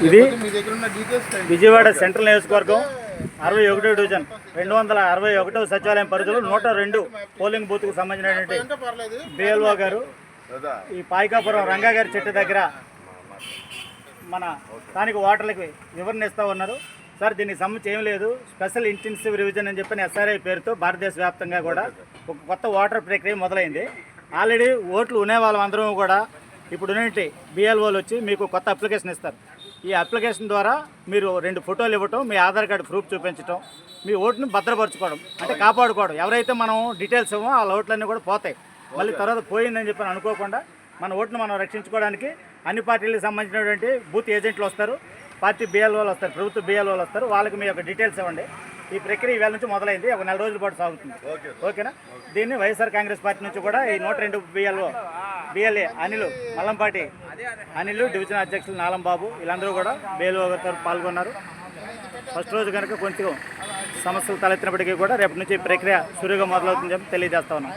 ఇది విజయవాడ సెంట్రల్ నియోజకవర్గం 61వ డివిజన్ 261వ సచివాలయం పరిధిలో 102 పోలింగ్ బూత్కు సంబంధించినటువంటి బిఎల్ఓ గారు ఈ పాయికాపురం రంగా గారి చెట్టు దగ్గర మన స్థానిక ఓటర్లకి వివరణ ఇస్తూ ఉన్నారు. సార్, దీనికి సంబంధించి ఏం లేదు, స్పెషల్ ఇంటెన్సివ్ రివిజన్ అని చెప్పిన ఎస్ఆర్ఐ పేరుతో భారతదేశ వ్యాప్తంగా కూడా ఒక కొత్త ఓటర్ ప్రక్రియ మొదలైంది. ఆల్రెడీ ఓట్లు ఉనే వాళ్ళందరం కూడా ఇప్పుడు ఉన్నట్టు బిఎల్ఓలు వచ్చి మీకు కొత్త అప్లికేషన్ ఇస్తారు. ఈ అప్లికేషన్ ద్వారా మీరు 2 ఫోటోలు ఇవ్వటం, మీ ఆధార్ కార్డు ప్రూఫ్ చూపించడం, మీ ఓటును భద్రపరచుకోవడం, అంటే కాపాడుకోవడం. ఎవరైతే మనం డీటెయిల్స్ ఇవ్వమో ఆ ఓట్లన్నీ కూడా పోతాయి. మళ్ళీ తర్వాత పోయిందని చెప్పి అనుకోకుండా మన ఓటును మనం రక్షించుకోవడానికి అన్ని పార్టీలకు సంబంధించినటువంటి బూత్ ఏజెంట్లు వస్తారు, పార్టీ బిఎల్ఓలు వస్తారు, ప్రభుత్వ బిఎల్ఓలు వస్తారు. వాళ్ళకి మీ యొక్క డీటెయిల్స్ ఇవ్వండి. ఈ ప్రక్రియ ఈవేళ నుంచి మొదలైంది, ఒక 4 రోజుల పాటు సాగుతుంది. ఓకేనా? దీన్ని వైఎస్ఆర్ కాంగ్రెస్ పార్టీ నుంచి కూడా ఈ 102 బిఎల్ఏ అనిల్, మల్లంపాటి అనిల్, డివిజన్ అధ్యక్షులు నాలంబాబు, వీళ్ళందరూ కూడా బిఎల్ఓ గారితో పాల్గొన్నారు. ఫస్ట్ రోజు కనుక కొంచెం సమస్యలు తలెత్తినప్పటికీ కూడా రేపటి నుంచి ఈ ప్రక్రియ సురువుగా మొదలవుతుందని చెప్పి తెలియజేస్తా ఉన్నాం.